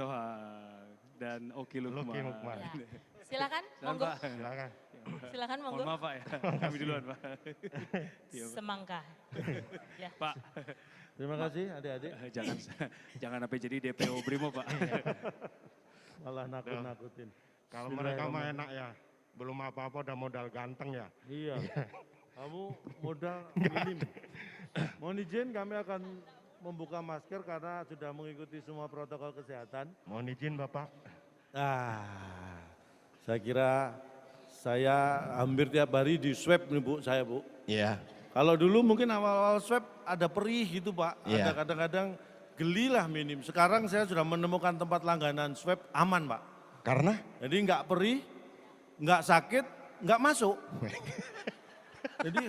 Toha dan Oki Lukman. Ya. Silakan, monggo. Silakan. Silakan, monggo. Mohon maaf Pak ya, kami duluan Pak. Iya, Pak. Semangka. Ya. Pak, Terima kasih adik-adik. jangan sampai jadi DPO Brimo Pak. Malah nakut-nakutin. Kalau mereka mah enak ya, belum apa-apa udah modal ganteng ya. Iya. Kamu modal minim. Mohon izin kami akan membuka masker karena sudah mengikuti semua protokol kesehatan. Mohon izin Bapak. Saya kira saya hampir tiap hari di swab nih Bu, saya Bu. Iya. Kalau dulu mungkin awal-awal swab ada perih gitu Pak, Iya. ada kadang-kadang geli lah minim. Sekarang saya sudah menemukan tempat langganan swab aman Pak. Karena? Jadi nggak perih, nggak sakit, nggak masuk. Jadi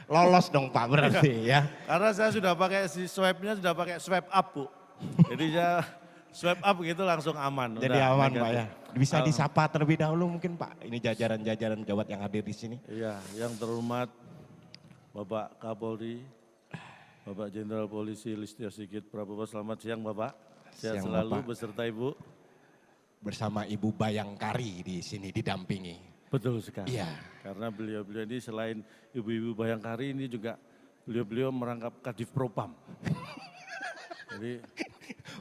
Lolos dong Pak berarti ya. karena saya sudah pakai si swabnya sudah pakai swab up Bu. Jadi saya swab up gitu langsung aman. Jadi udah aman negatif. Pak ya. Bisa disapa terlebih dahulu mungkin Pak. Ini jajaran-jajaran gawat yang hadir di sini. Iya, yang terhormat Bapak Kapolri, Bapak Jenderal Polisi Listio Sigit Prabowo, selamat siang Bapak. Sehat Siang, selalu Bapak. beserta Ibu. Bersama Ibu Bayangkari di sini didampingi. Betul sekali. Iya. Karena beliau-beliau ini selain ibu-ibu Bayangkari ini juga beliau-beliau merangkap Kadif Propam. Jadi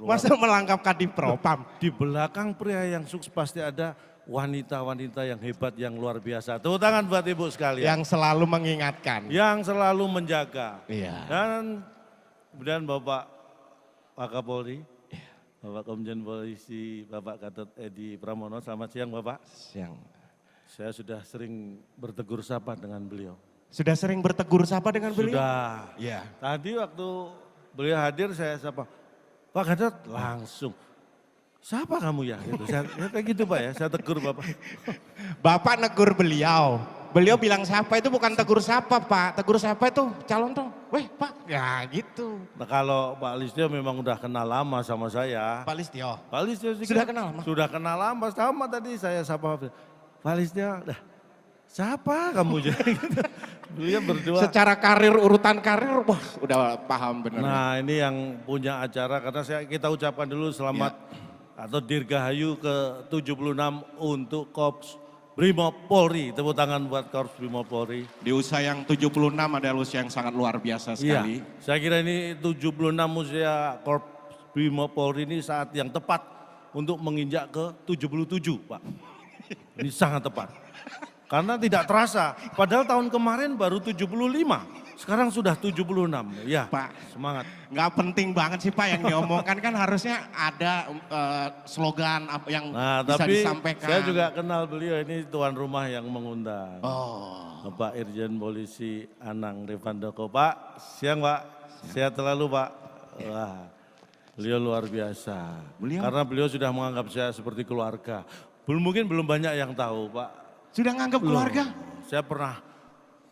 Masa melangkap Kadif Propam? di belakang pria yang sukses pasti ada wanita-wanita yang hebat, yang luar biasa. Tepuk tangan buat Ibu sekalian. Yang selalu mengingatkan. Yang selalu menjaga. Iya. Dan kemudian Bapak Wakapolri, Bapak Komjen Polisi, Bapak Gatot Edi Pramono, selamat siang Bapak. Siang. Saya sudah sering bertegur sapa dengan beliau. Sudah sering bertegur sapa dengan beliau? Sudah. Iya. Tadi waktu beliau hadir saya sapa, Pak Gatot langsung. Siapa kamu ya? Gitu. Saya kayak gitu Pak ya, saya tegur Bapak. Bapak negur beliau. Beliau bilang siapa itu bukan tegur sapa Pak. Tegur sapa itu calon tuh. Weh Pak, ya gitu. Nah, kalau Pak Listio memang udah kenal lama sama saya. Pak Listio. Pak Listio sih Sudah kan kenal lama? Sudah kenal lama, sama tadi saya sapa. Pak Listio, dah siapa kamu jadi? Beliau berdua. Secara karir, urutan karir, wah udah paham benar. Nah ini yang punya acara, karena kita ucapkan dulu selamat atau Dirgahayu ke-76 untuk Korps Brimob Polri. Tepuk tangan buat Korps Brimob Polri. Di usia yang 76 adalah usia yang sangat luar biasa sekali. Iya, saya kira ini 76 usia Korps Brimob Polri ini saat yang tepat untuk menginjak ke 77 Pak. Ini sangat tepat. Karena tidak terasa, padahal tahun kemarin baru 75, sekarang sudah 76. Ya, Pak, semangat. nggak penting banget sih Pak yang diomongkan, kan harusnya ada slogan yang Nah, bisa tapi disampaikan. saya juga kenal beliau, ini tuan rumah yang mengundang. Oh, Bapak Irjen Polisi Anang Revandoko. Pak, siang Pak, sehat selalu Pak. Wah, beliau luar biasa. Karena beliau sudah menganggap saya seperti keluarga. Mungkin belum banyak yang tahu Pak. sudah nganggap keluarga? Saya pernah,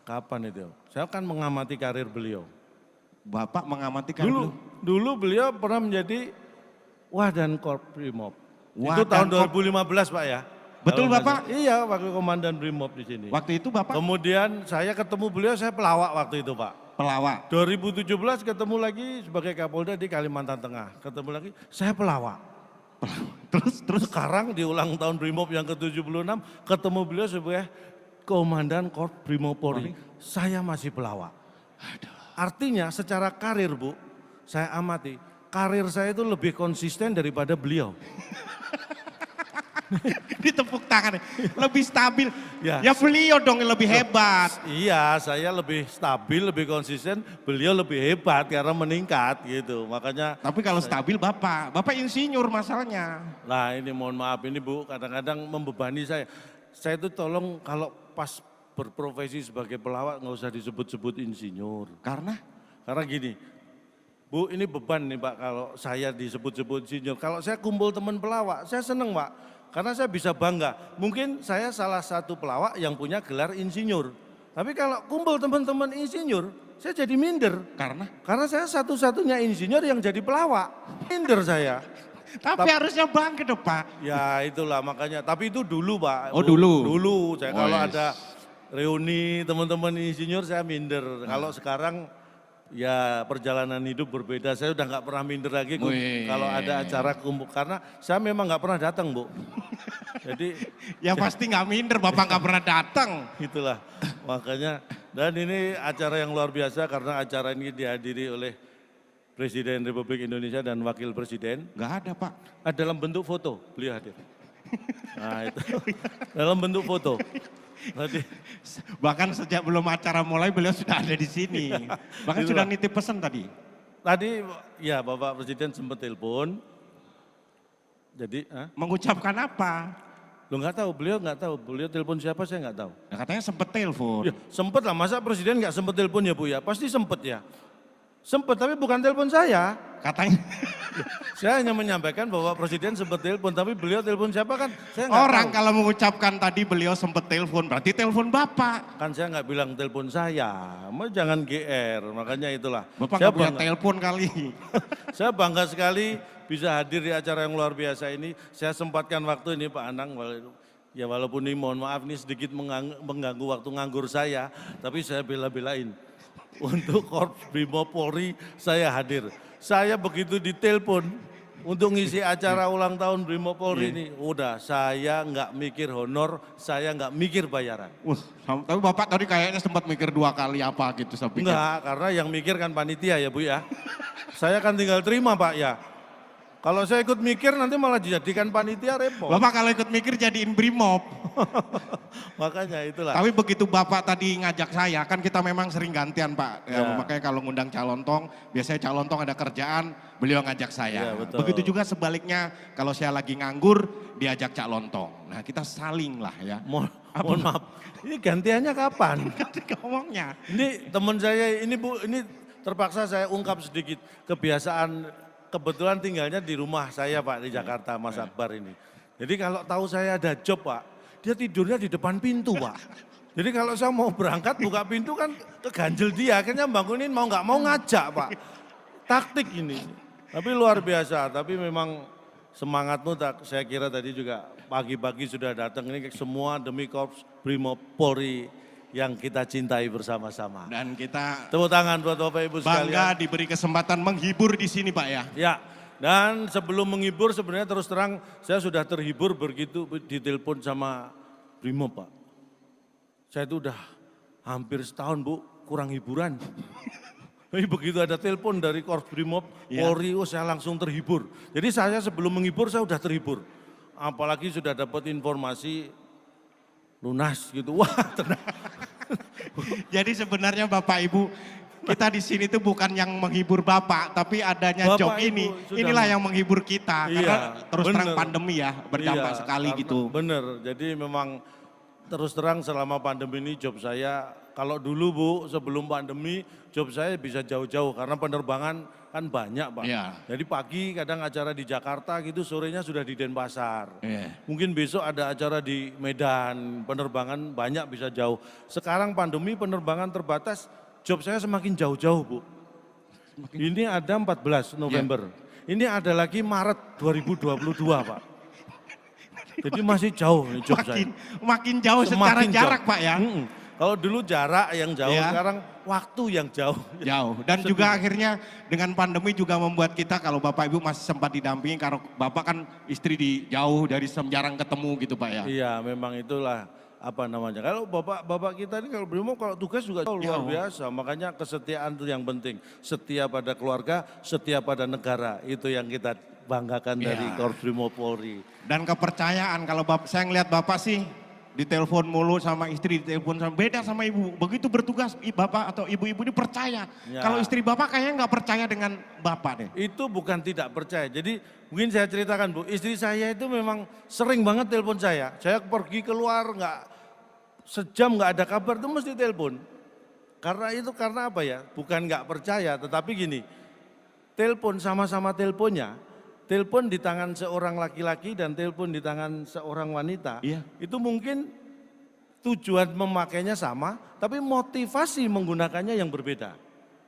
kapan itu? Saya kan mengamati karir beliau. Bapak mengamati karir Dulu beliau pernah menjadi Wadan Korps Brimob. Itu Wadan tahun Korps. 2015 Pak ya. Betul, Kalau nggak Bapak? salah. Iya, wakil komandan Brimob di sini. Waktu itu Bapak Kemudian saya ketemu beliau, saya pelawak waktu itu Pak. pelawak. 2017 ketemu lagi sebagai Kapolda di Kalimantan Tengah. Ketemu lagi, saya pelawak. Terus sekarang di ulang tahun Brimob yang ke-76, ketemu beliau sebagai Komandan Korps Brimob Polri. Saya masih pelawak. Artinya secara karir Bu, saya amati, karir saya itu lebih konsisten daripada beliau. Ditepuk tangan, lebih stabil. Ya. Ya beliau dong yang lebih hebat. Iya, saya lebih stabil, lebih konsisten, beliau lebih hebat karena meningkat gitu. Makanya, Tapi kalau stabil Bapak insinyur masalahnya. nah ini mohon maaf ini Bu, kadang-kadang membebani saya. Saya itu tolong kalau pas berprofesi sebagai pelawak nggak usah disebut-sebut insinyur. Karena Karena gini, Bu ini beban nih Pak kalau saya disebut-sebut insinyur. Kalau saya kumpul teman pelawak, saya seneng Pak. Karena saya bisa bangga. Mungkin saya salah satu pelawak yang punya gelar insinyur. Tapi kalau kumpul teman-teman insinyur, saya jadi minder. Karena saya satu-satunya insinyur yang jadi pelawak. Minder saya. tapi harusnya bangga dong Pak. Ya itulah makanya. Tapi itu dulu Pak. Oh, dulu? Dulu. Saya Oh, kalau yes. ada reuni teman-teman insinyur saya minder. Kalau sekarang ya perjalanan hidup berbeda. Saya udah nggak pernah minder lagi Wih. kalau ada acara kumpul karena saya memang nggak pernah datang, Bu. Jadi Ya pasti nggak minder, Bapak nggak pernah datang. itulah makanya, dan ini acara yang luar biasa karena acara ini dihadiri oleh Presiden Republik Indonesia dan Wakil Presiden. Nggak ada, Pak. Dalam bentuk foto, beliau hadir. Nah itu, dalam bentuk foto. Tadi, Bahkan sejak belum acara mulai beliau sudah ada di sini. Bahkan Itulah. sudah nitip pesan tadi. tadi ya Bapak Presiden sempat telepon. Jadi, Mengucapkan apa? lo nggak tahu, beliau telepon siapa saya nggak tahu. Nah, katanya sempet telepon. Ya, sempet lah, masa Presiden nggak sempet telepon ya Bu ya? Pasti sempet ya. Sempet, tapi bukan telepon saya. Katanya Saya hanya menyampaikan bahwa Presiden sempat telepon, tapi beliau telepon siapa kan saya nggak orang tahu. kalau mengucapkan tadi beliau sempet telepon, berarti telepon Bapak. Kan saya nggak bilang telepon saya, jangan GR, makanya itulah. Bapak Saya nggak punya bangga, telepon kali. saya bangga sekali bisa hadir di acara yang luar biasa ini. Saya sempatkan waktu ini Pak Anang, ya walaupun ini mohon maaf nih sedikit mengganggu waktu nganggur saya, tapi saya bela-belain. Untuk Korps Brimob Polri saya hadir. Saya begitu ditelepon untuk ngisi acara ulang tahun Brimob Polri ini, udah saya nggak mikir honor, saya nggak mikir bayaran. Tapi Bapak tadi kayaknya sempat mikir 2 kali apa gitu saya pikir. Enggak, karena yang mikir kan panitia ya Bu ya. Saya kan tinggal terima Pak ya. Kalau saya ikut mikir nanti malah dijadikan panitia repot. Bapak kalau ikut mikir jadiin Brimob. Makanya itulah. Tapi begitu Bapak tadi ngajak saya, kan kita memang sering gantian Pak. Ya, Ya. makanya kalau ngundang calon tong, biasanya calon tong ada kerjaan, beliau ngajak saya. Ya, betul. Begitu juga sebaliknya, kalau saya lagi nganggur, diajak calon tong. Nah kita saling lah ya. Mohon maaf, ini gantiannya kapan? Ngomongnya. Ini teman saya, ini Bu, ini terpaksa saya ungkap sedikit kebiasaan. Kebetulan tinggalnya di rumah saya Pak di Jakarta, Mas Akbar ini. Jadi kalau tahu saya ada job Pak, dia tidurnya di depan pintu Pak. Jadi kalau saya mau berangkat buka pintu kan keganjel dia, akhirnya bangunin mau nggak mau ngajak Pak. Taktik ini. Tapi luar biasa, tapi memang semangatmu saya kira tadi juga pagi-pagi sudah datang ini semua demi Korps Brimob Polri yang kita cintai bersama-sama. Dan kita Tepuk tangan buat Bapak Ibu sekalian. bangga diberi kesempatan menghibur di sini Pak ya. Ya, dan sebelum menghibur sebenarnya terus terang saya sudah terhibur begitu ditelepon sama Brimob Pak. Saya itu udah hampir setahun Bu kurang hiburan. Tapi begitu ada telepon dari Korps Brimob, Polri, saya langsung terhibur. Jadi saya sebelum menghibur saya udah terhibur. Apalagi sudah dapat informasi lunas gitu. Wah tenang. Jadi sebenarnya Bapak Ibu, kita di sini tuh bukan yang menghibur Bapak, tapi adanya Bapak, job Ibu ini. sudah Inilah yang menghibur kita. Iya, Karena terus terang bener. pandemi ya, berdampak Iya, sekali karena gitu. Bener, jadi memang terus terang selama pandemi ini job saya, kalau dulu Bu sebelum pandemi job saya bisa jauh-jauh karena penerbangan kan banyak Pak. Iya. Jadi pagi kadang acara di Jakarta gitu, sorenya sudah di Denpasar. Iya. Mungkin besok ada acara di Medan, penerbangan banyak bisa jauh. Sekarang pandemi penerbangan terbatas, job saya semakin jauh-jauh Bu. Ini ada 14 November. Ini ada lagi Maret 2022 Pak. Jadi masih jauh nih job saya. Makin jauh secara Semakin jarak jauh. Pak ya. Kalau dulu jarak yang jauh, Iya. sekarang waktu yang jauh. Jauh. Dan juga akhirnya dengan pandemi juga membuat kita kalau Bapak Ibu masih sempat didampingi, karena Bapak kan istri di jauh dari jarang ketemu gitu Pak ya. Iya memang itulah apa namanya. Kalau bapak kita ini kalau Brimob kalau tugas juga luar biasa. Makanya kesetiaan itu yang penting. Setia pada keluarga, setia pada negara. Itu yang kita banggakan dari Korps Brimob Polri. Dan kepercayaan, kalau saya ngelihat Bapak sih ditelepon mulu sama istri, ditelepon sama beda sama ibu. Begitu bertugas Bapak atau ibu-ibu ini percaya. Ya. Kalau istri Bapak kayaknya nggak percaya dengan Bapak deh. Itu bukan tidak percaya. Jadi mungkin saya ceritakan Bu, istri saya itu memang sering banget telepon saya. Saya pergi keluar sejam nggak ada kabar itu mesti telepon. Karena apa ya? Bukan nggak percaya, tetapi gini, telepon sama-sama teleponnya. Telepon di tangan seorang laki-laki dan telepon di tangan seorang wanita, Iya. itu mungkin tujuan memakainya sama, tapi motivasi menggunakannya yang berbeda.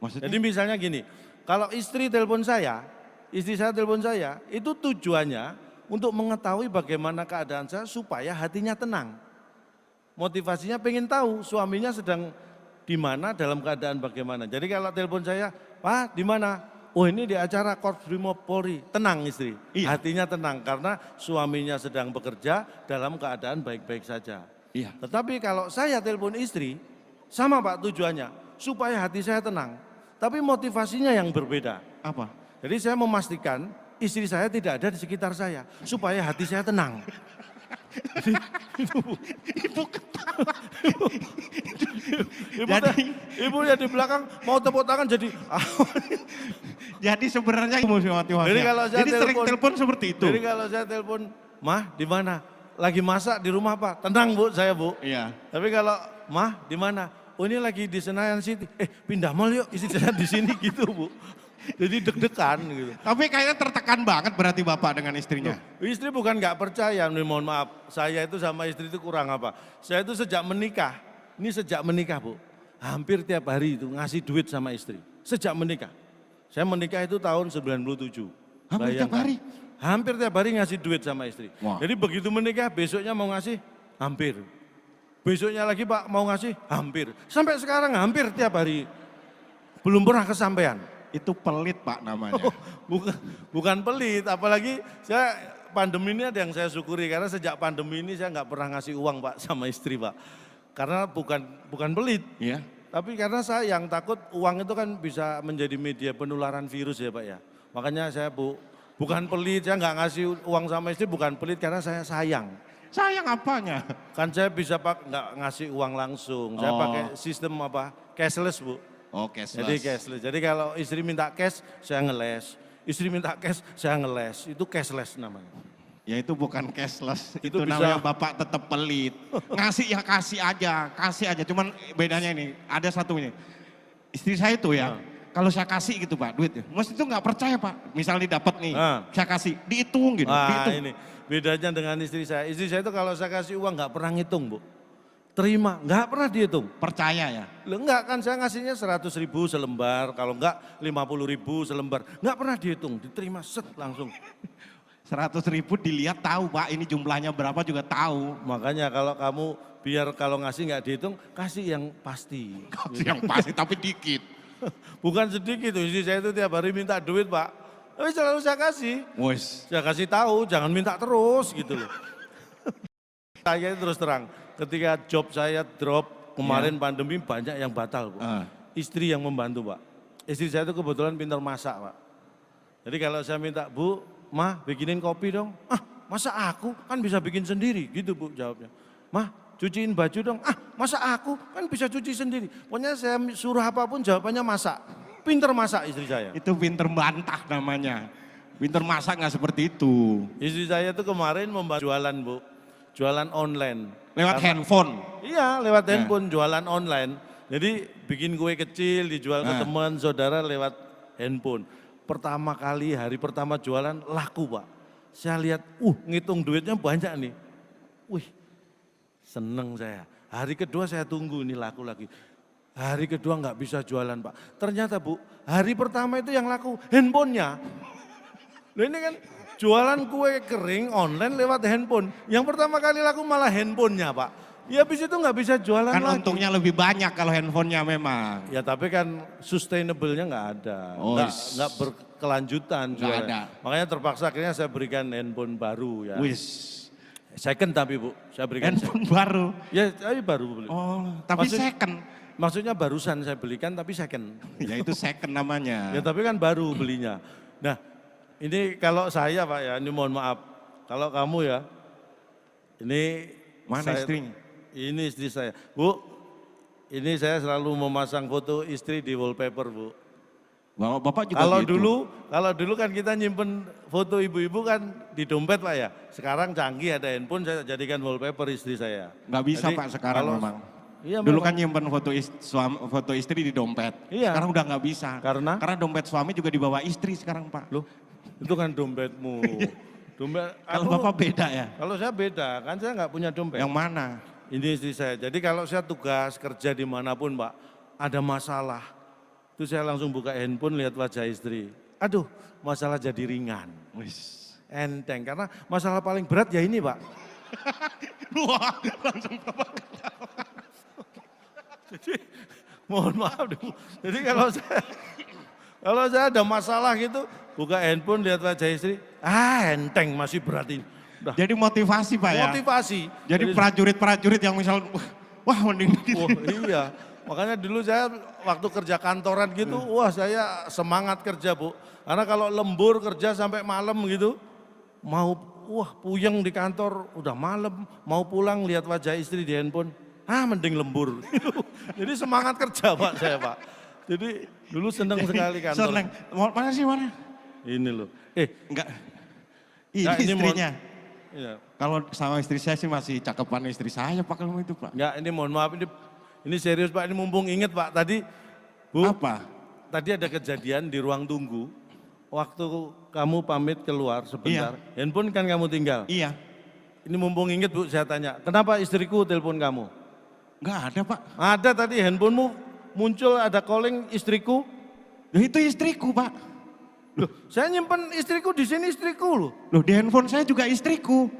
Maksudnya? Jadi misalnya gini, kalau istri saya telepon saya, itu tujuannya untuk mengetahui bagaimana keadaan saya supaya hatinya tenang. Motivasinya pengen tahu suaminya sedang di mana, dalam keadaan bagaimana. Jadi kalau telepon saya, Pak di mana? Oh ini di acara Korps Brimob Polri. Tenang istri, Iya. hatinya tenang karena suaminya sedang bekerja dalam keadaan baik-baik saja. Iya. Tetapi kalau saya telepon istri, sama Pak tujuannya, supaya hati saya tenang. Tapi motivasinya yang berbeda. Apa? Jadi saya memastikan istri saya tidak ada di sekitar saya, supaya hati saya tenang. Ibu yang di belakang mau tepuk tangan jadi. Jadi sebenarnya motivasinya. Jadi kalau saya sering telepon seperti itu. Jadi kalau saya telepon, Mah di mana? Lagi masak di rumah Pak. Tenang Bu, saya Bu. Iya. Tapi kalau Mah di mana? Oh ini lagi di Senayan City. Pindah mall yuk, istri saya di sini gitu Bu. Jadi deg-degan gitu. Tapi kayaknya tertekan banget berarti Bapak dengan istrinya. Istri bukan nggak percaya, mohon maaf. Saya itu sama istri itu kurang apa. Saya itu sejak menikah, ini sejak menikah Bu. Hampir tiap hari itu ngasih duit sama istri. Sejak menikah. Saya menikah itu tahun 97. Hampir tiap Bayangkan. hari? Hampir tiap hari ngasih duit sama istri. Wah. Jadi begitu menikah besoknya mau ngasih, hampir. Besoknya lagi Pak mau ngasih, hampir. Sampai sekarang hampir tiap hari. Belum pernah kesampaian. Itu pelit Pak namanya. Bukan pelit, apalagi saya pandemi ini ada yang saya syukuri karena sejak pandemi ini saya nggak pernah ngasih uang Pak sama istri Pak. Karena bukan pelit, Iya. tapi karena saya yang takut uang itu kan bisa menjadi media penularan virus ya Pak ya. Makanya saya bukan pelit, saya nggak ngasih uang sama istri bukan pelit karena saya sayang. Sayang apanya? Kan saya bisa nggak ngasih uang langsung, saya Oh. pakai sistem apa cashless Bu. Oh, cashless. Jadi cashless. Jadi kalau istri minta cash, saya ngeles. Istri minta cash, saya ngeles. Itu cashless namanya. Ya itu bukan cashless, itu, Itu bisa- namanya Bapak tetap pelit. Ngasih ya kasih aja. Cuman bedanya ini, ada satu ini. Istri saya itu ya, kalau saya kasih gitu Pak, duitnya. Mas itu nggak percaya Pak, misalnya dapat nih, saya kasih, dihitung gitu. Ini bedanya dengan istri saya. Istri saya itu kalau saya kasih uang nggak pernah ngitung Bu. Terima, nggak pernah dihitung. Percaya ya? Loh, enggak kan saya ngasihnya 100.000 selembar, kalau enggak 50.000 selembar. Enggak pernah dihitung, diterima set langsung. 100.000 dilihat tahu Pak, ini jumlahnya berapa juga tahu. Makanya kalau kamu biar kalau ngasih nggak dihitung, kasih yang pasti. Kasih yang pasti tapi dikit. Bukan sedikit, istri saya itu tiap hari minta duit Pak. Tapi selalu saya kasih. Wes. Saya kasih tahu, jangan minta terus gitu loh. Saya terus terang, ketika job saya drop, kemarin pandemi banyak yang batal Bu. Istri yang membantu Pak. Istri saya itu kebetulan pintar masak Pak. Jadi kalau saya minta, Bu, Mah bikinin kopi dong. Masa aku kan bisa bikin sendiri gitu Bu jawabnya. Mah cuciin baju dong. Masa aku kan bisa cuci sendiri. Pokoknya saya suruh apapun jawabannya masak. Pintar masak istri saya. Itu pinter bantah namanya. Pinter masak nggak seperti itu. Istri saya itu kemarin membantu jualan Bu. Jualan online. Lewat handphone. Iya lewat handphone jualan online. Jadi bikin kue kecil dijual ke teman saudara lewat handphone. Pertama kali hari pertama jualan laku Pak. Saya lihat ngitung duitnya banyak nih. Wih seneng saya. Hari kedua saya tunggu ini laku lagi. Hari kedua nggak bisa jualan Pak. Ternyata Bu hari pertama itu yang laku handphonenya. Loh ini kan jualan kue kering online lewat handphone. Yang pertama kali laku malah handphonenya Pak. Ya habis itu nggak bisa jualan Kan lagi. untungnya lebih banyak kalau handphonenya memang. Ya tapi kan sustainable-nya nggak ada. Oh, Nggak berkelanjutan. Nggak jualan. ada. Makanya terpaksa akhirnya saya berikan handphone baru ya. Wis. Second tapi Bu, saya berikan. Handphone baru. Ya tapi baru beli. Oh, tapi second. Maksudnya barusan saya belikan tapi second. Ya itu second namanya. Ya tapi kan baru belinya. Nah ini kalau saya Pak ya, ini mohon maaf. Kalau kamu ya, ini Mana saya- istrinya? Ini istri saya. Bu, ini saya selalu memasang foto istri di wallpaper Bu. Bapak juga Kalau gitu. kalau dulu kan kita nyimpen foto ibu-ibu kan di dompet Pak ya. Sekarang canggih ada handphone saya jadikan wallpaper istri saya. Nggak bisa Jadi, Pak sekarang kalau- memang. Iya, Dulu memang. kan nyimpen foto istri di dompet. Iya. Sekarang udah nggak bisa. Karena? Karena dompet suami juga dibawa istri sekarang Pak. Loh, itu kan dompetmu. Dompet. Kalau aku- Bapak beda ya? Kalau saya beda, kan saya nggak punya dompet. Yang mana? Ini istri saya. Jadi kalau saya tugas kerja dimanapun Pak, ada masalah. Itu saya langsung buka handphone lihat wajah istri. Aduh, masalah jadi ringan. Wis. Enteng, karena masalah paling berat ya ini Pak. Wah, langsung Bapak. Mohon maaf dulu. Jadi kalau saya ada masalah gitu, buka handphone lihat wajah istri, enteng masih berat ini. Udah, Jadi motivasi Pak ya? motivasi. Jadi prajurit-prajurit yang misal, wah mending gitu. Wah, iya. Makanya dulu saya waktu kerja kantoran gitu, wah saya semangat kerja Bu. Karena kalau lembur kerja sampai malam gitu, puyeng di kantor, udah malam, mau pulang lihat wajah istri di handphone, mending lembur. Jadi semangat kerja Pak saya Pak. Jadi dulu seneng sekali kantor. Seneng. Mana sih mana? Ini loh. Enggak. Ini Nah, ini istrinya. Iya. Kalau sama istri saya sih masih cakepan istri saya Pak kalau itu Pak. Enggak, ini mohon maaf ini serius Pak, ini mumpung inget Pak tadi. Bu, Apa? tadi ada kejadian di ruang tunggu. Waktu kamu pamit keluar sebentar, handphone kan kamu tinggal. Iya. Ini mumpung inget Bu, saya tanya, kenapa istriku telepon kamu? Enggak ada Pak. Ada tadi handphonemu muncul ada calling istriku. Loh, itu istriku Pak. Loh, saya nyimpen istriku di sini istriku loh. Loh di handphone saya juga istriku.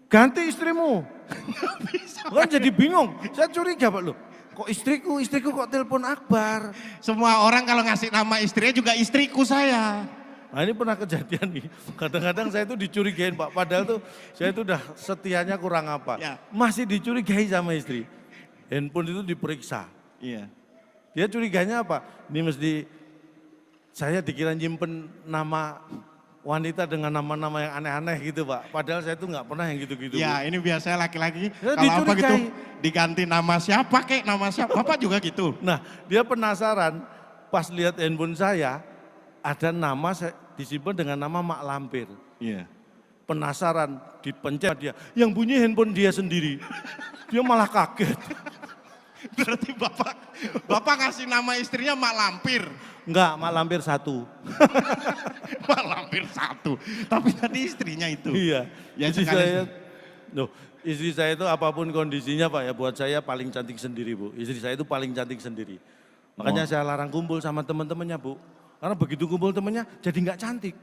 Ganti istrimu. Kan jadi bingung. Saya curiga Pak loh. Kok istriku kok telepon Akbar. Semua orang kalau ngasih nama istrinya juga istriku saya. Nah ini pernah kejadian nih. Kadang-kadang saya itu dicurigain Pak. Padahal tuh saya itu udah setianya kurang apa. Ya. Masih dicurigai sama istri. Handphone itu diperiksa. Iya. Dia curiganya apa? Ini mesti saya dikira nyimpen nama wanita dengan nama-nama yang aneh-aneh gitu Pak. Padahal saya itu nggak pernah yang gitu-gitu. Ya ini biasanya laki-laki Ya, kalau apa gitu dicurigai. diganti nama siapa kek, nama siapa. Bapak juga gitu. Nah dia penasaran pas lihat handphone saya ada nama saya disimpan dengan nama Mak Lampir. Iya. Penasaran dipencet dia, yang bunyi handphone dia sendiri. Dia malah kaget. Berarti bapak ngasih nama istrinya Mak Lampir. Enggak, Mak Lampir 1. Mak Lampir 1. Tapi tadi istrinya itu. Iya. Ya, istri sekali- saya, istri saya itu apapun kondisinya Pak ya, buat saya paling cantik sendiri Bu. Istri saya itu paling cantik sendiri. Makanya saya larang kumpul sama teman-temannya Bu. Karena begitu kumpul temannya jadi nggak cantik.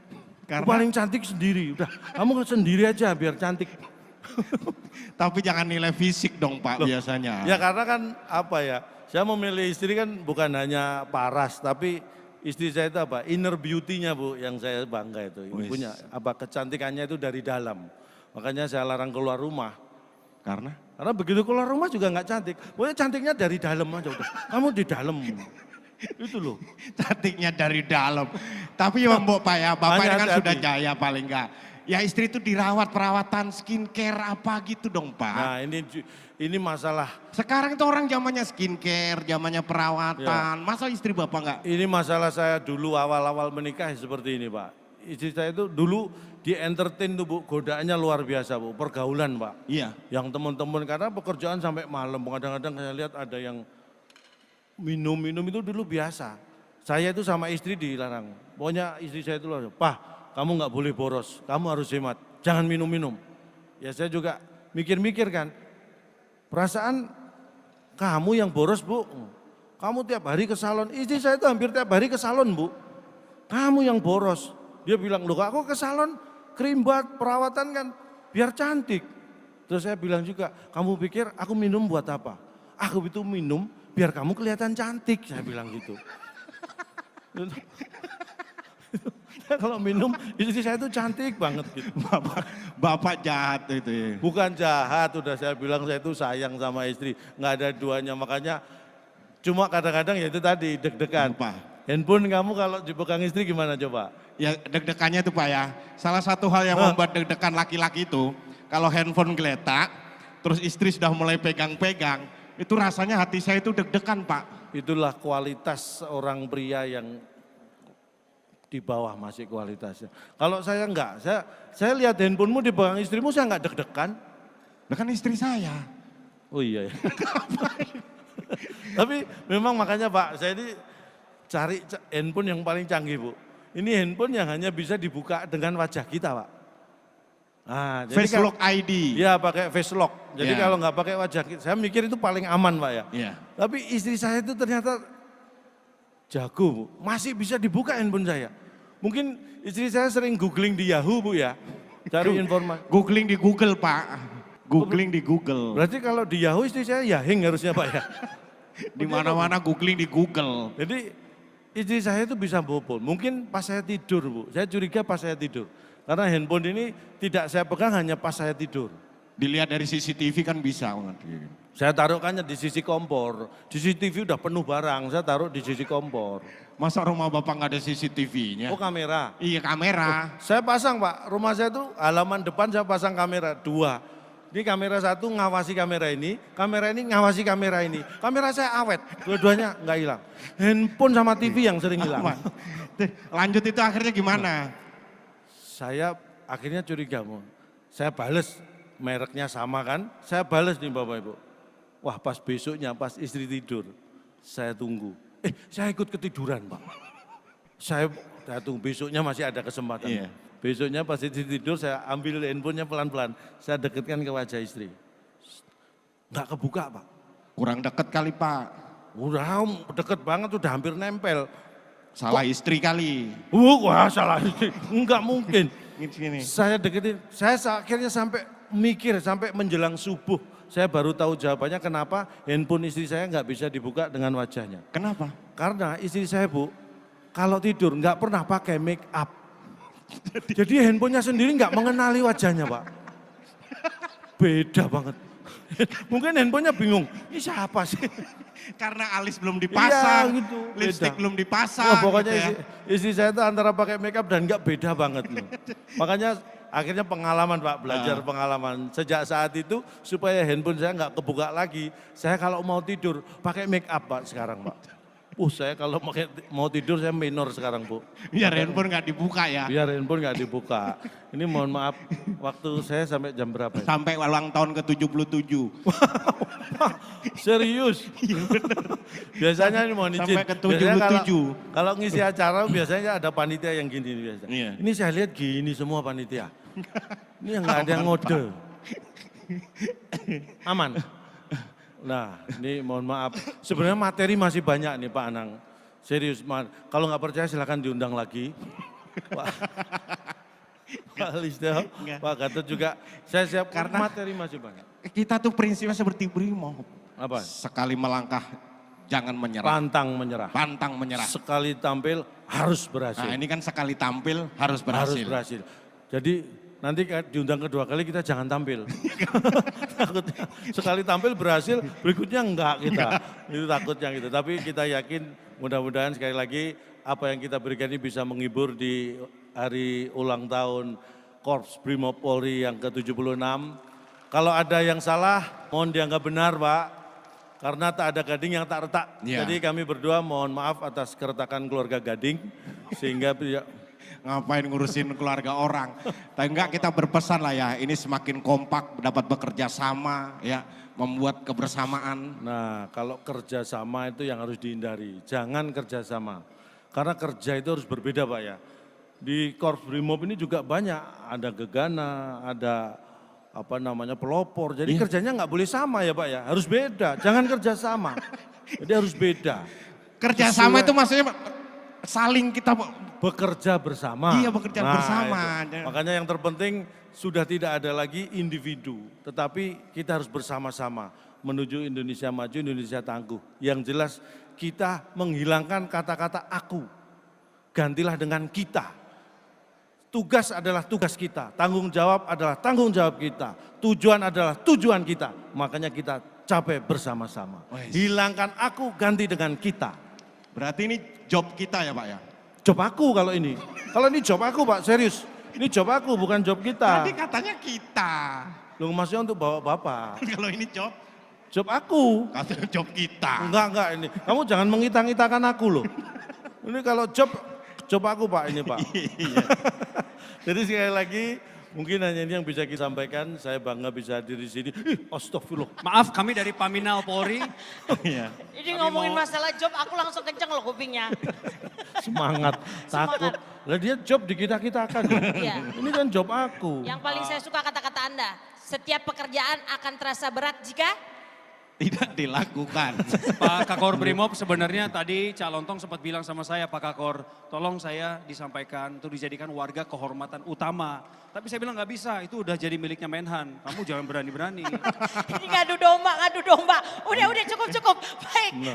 Karena- Paling cantik sendiri. Udah, kamu sendiri aja biar cantik. Tapi jangan nilai fisik dong Pak biasanya. Ya karena kan apa ya, saya memilih istri kan bukan hanya paras, tapi istri saya itu apa, inner beauty-nya Bu, yang saya bangga itu. Wis. Punya apa, kecantikannya itu dari dalam. Makanya saya larang keluar rumah. Karena? Karena begitu keluar rumah juga nggak cantik. Pokoknya cantiknya dari dalam aja udah. Kamu di dalam. Itu loh. Cantiknya dari dalam. Tapi ya Mbok Pak ya, Bapak Hanya ini kan hati-hati. sudah jaya paling enggak. Ya istri itu dirawat perawatan skincare apa gitu dong Pak. Nah ini masalah, Sekarang itu orang zamannya skincare, zamannya perawatan. Masa istri Bapak enggak? ini masalah saya dulu awal-awal menikah seperti ini Pak. Istri saya itu dulu di entertain tuh Bu, godaannya luar biasa Bu, pergaulan Pak. Iya. Yang teman-teman karena pekerjaan sampai malam, kadang-kadang saya lihat ada yang minum-minum itu dulu biasa. Saya itu sama istri dilarang. Pokoknya istri saya itu loh, "Pak, kamu nggak boleh boros, kamu harus hemat, jangan minum-minum." Ya saya juga mikir-mikir kan, perasaan kamu yang boros Bu, kamu tiap hari ke salon, istri saya itu hampir tiap hari ke salon Bu. Kamu yang boros. Dia bilang, "Loh kok aku ke salon, kerimbat, perawatan kan biar cantik." Terus saya bilang juga, "Kamu pikir aku minum buat apa? Aku itu minum biar kamu kelihatan cantik," saya bilang gitu. Kalau minum, istri saya itu cantik banget gitu. Bapak jahat itu ya. Bukan jahat, udah saya bilang saya itu sayang sama istri. Nggak ada duanya, makanya cuma kadang-kadang ya itu tadi deg-degan. Apa? Handphone kamu kalau dipegang istri gimana coba? Ya deg-degannya itu Pak ya. Salah satu hal yang membuat deg-degan laki-laki itu, kalau handphone geletak, terus istri sudah mulai pegang-pegang, itu rasanya hati saya itu deg-degan Pak. Itulah kualitas seorang pria yang di bawah masih kualitasnya. Kalau saya enggak, saya lihat handphonemu dipegang istrimu saya enggak deg-degan. Nah kan istri saya. Oh iya ya. Tapi memang makanya Pak, saya ini cari handphone yang paling canggih Bu. Ini handphone yang hanya bisa dibuka dengan wajah kita Pak. Nah, Face lock ID. Iya pakai face lock. Jadi Ya. kalau nggak pakai wajah kita, saya mikir itu paling aman Pak ya. Iya. Tapi istri saya itu ternyata jago Bu. Masih bisa dibuka handphone saya. Mungkin istri saya sering googling di Yahoo Bu ya. Cari informasi. Googling di Google Pak. Googling di Google. Berarti kalau di Yahoo istri saya Yahing harusnya Pak ya. Di mana-mana googling di Google. Jadi istri saya itu bisa bobol. Mungkin pas saya tidur, Bu. Saya curiga pas saya tidur. Karena handphone ini tidak saya pegang hanya pas saya tidur. Dilihat dari CCTV kan bisa. Saya taruhkannya di sisi kompor. Di CCTV udah penuh barang, saya taruh di sisi kompor. Masa rumah Bapak nggak ada CCTV-nya? Oh kamera. Iya kamera. Saya pasang Pak, rumah saya tuh halaman depan saya pasang kamera 2. Ini kamera 1 ngawasi kamera ini ngawasi kamera ini. Kamera saya awet, dua-duanya nggak hilang. Handphone sama TV yang sering hilang. Lanjut itu akhirnya gimana? Saya akhirnya curiga, saya bales, mereknya sama kan, saya bales nih Bapak Ibu. Wah pas besoknya, pas istri tidur, saya tunggu. Saya ikut ketiduran Pak. Saya tunggu, besoknya masih ada kesempatan. Iya. Besoknya pas istri tidur, saya ambil handphonenya pelan-pelan, saya dekatkan ke wajah istri. Nggak kebuka Pak. Kurang deket kali Pak. Udah deket banget, udah hampir nempel. Salah istri kali. Wah salah istri, enggak mungkin. Gini. Saya deketin, saya akhirnya sampai mikir, sampai menjelang subuh. Saya baru tahu jawabannya kenapa handphone istri saya nggak bisa dibuka dengan wajahnya. Kenapa? Karena istri saya Bu, kalau tidur nggak pernah pakai make up. Jadi handphonenya sendiri nggak mengenali wajahnya Pak. Beda banget. Mungkin handphonenya bingung, ini siapa sih? Karena alis belum dipasang, Iya, gitu, lipstick beda. belum dipasang. Wah, pokoknya gitu ya. istri saya itu antara pakai make up dan nggak beda banget loh. Makanya akhirnya pengalaman Pak, belajar pengalaman. Sejak saat itu supaya handphone saya nggak kebuka lagi, saya kalau mau tidur pakai make up Pak sekarang Pak. Saya kalau mau tidur saya minor sekarang Bu. Biar handphone nggak dibuka ya. Biar handphone nggak dibuka. Ini mohon maaf, waktu saya sampai jam berapa ya? Sampai ulang tahun ke-77. Serius? Biasanya ini mohon izin. Sampai ke Biasanya 77. Kalau ngisi acara biasanya ada panitia yang gini biasa. Iya. Ini saya lihat gini semua panitia. Ini yang nggak ada yang ngode. Aman. Nah, ini mohon maaf. Sebenarnya materi masih banyak nih Pak Anang. Serius, kalau nggak percaya silakan diundang lagi. Pak Lisda, Pak Gatot juga. Saya siap karena materi masih banyak. Kita tuh prinsipnya seperti Brimob. Apa? Sekali melangkah jangan menyerah. Pantang menyerah. Pantang menyerah. Sekali tampil harus berhasil. Nah ini kan sekali tampil harus Harus berhasil. berhasil. Jadi nanti diundang kedua kali kita jangan tampil. Takutnya sekali tampil berhasil, berikutnya enggak kita. Itu takutnya gitu. Tapi kita yakin mudah-mudahan sekali lagi apa yang kita berikan ini bisa menghibur di hari ulang tahun Korps Brimob Polri yang ke-76. Kalau ada yang salah, mohon dianggap benar Pak. Karena tak ada gading yang tak retak. Ya. Jadi kami berdua mohon maaf atas keretakan keluarga gading. Sehingga Ngapain ngurusin keluarga orang. Tapi enggak kita berpesan lah ya, ini semakin kompak, dapat bekerja sama ya, membuat kebersamaan. Nah kalau kerjasama itu yang harus dihindari, jangan kerjasama. Karena kerja itu harus berbeda Pak ya. Di Korps Brimob ini juga banyak, ada gegana, ada pelopor. Jadi kerjanya nggak boleh sama ya Pak ya, harus beda, jangan kerjasama. Jadi harus beda. Kerjasama itu maksudnya saling kita bekerja bersama. Iya bekerja bersama. Itu. Makanya yang terpenting sudah tidak ada lagi individu. Tetapi kita harus bersama-sama menuju Indonesia maju, Indonesia tangguh. Yang jelas kita menghilangkan kata-kata aku. Gantilah dengan kita. Tugas adalah tugas kita. Tanggung jawab adalah tanggung jawab kita. Tujuan adalah tujuan kita. Makanya kita capai bersama-sama. Hilangkan aku, ganti dengan kita. Berarti ini job kita ya Pak ya? Job aku kalau ini. Kalau ini job aku Pak, serius. Ini job aku bukan job kita. Tadi katanya kita. Loh maksudnya untuk bawa Bapak. Kalau ini job? Job aku. Katanya job kita. Enggak ini. Kamu jangan mengita-ngitakan aku loh. Ini kalau job aku Pak ini Pak. Iya. Jadi sekali lagi mungkin hanya ini yang bisa kita sampaikan. Saya bangga bisa hadir di sini. Astagfirullah. Maaf kami dari Paminal Polri. Iya. Ini ngomongin masalah job aku langsung kenceng loh kupingnya. Semangat, takut. Lah dia job di kita-kitakan. Iya. Ini kan job aku. Yang paling saya suka kata-kata Anda. Setiap pekerjaan akan terasa berat jika tidak dilakukan. Pak Kakor Brimob sebenarnya tadi Cak Lontong sempat bilang sama saya, Pak Kakor, tolong saya disampaikan untuk dijadikan warga kehormatan utama. Tapi saya bilang nggak bisa, itu udah jadi miliknya Menhan. Kamu jangan berani-berani. Ini ngadu domba. Udah cukup. Baik.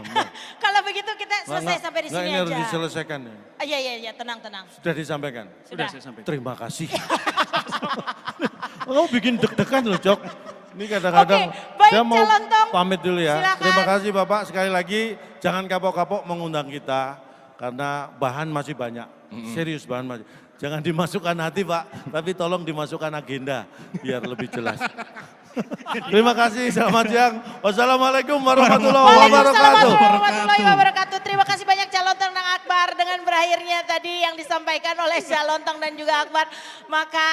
Kalau begitu kita selesai sampai di sini ini harus aja. diselesaikan ya. Iya, tenang. Sudah disampaikan. Sudah saya sampaikan. Terima kasih. Kamu bikin deg-degan loh, Jok. Ini kadang-kadang Oke, baik, saya mau Calontong. pamit dulu ya. Silakan. Terima kasih Bapak sekali lagi. Jangan kapok-kapok mengundang kita karena bahan masih banyak. Serius bahan masih. Jangan dimasukkan hati Pak, tapi tolong dimasukkan agenda biar lebih jelas. Terima kasih, selamat siang. Wassalamualaikum warahmatullahi Waalaikumsalam wabarakatuh. warahmatullahi wabarakatuh. Terima kasih banyak Cak Lontong dan Akbar dengan berakhirnya tadi yang disampaikan oleh Cak Lontong dan juga Akbar. Maka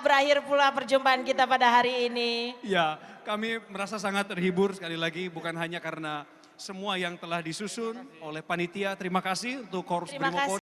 berakhir pula perjumpaan kita pada hari ini. Ya, kami merasa sangat terhibur sekali lagi, bukan hanya karena semua yang telah disusun oleh panitia. Terima kasih untuk Korps Terima Brimob kasih.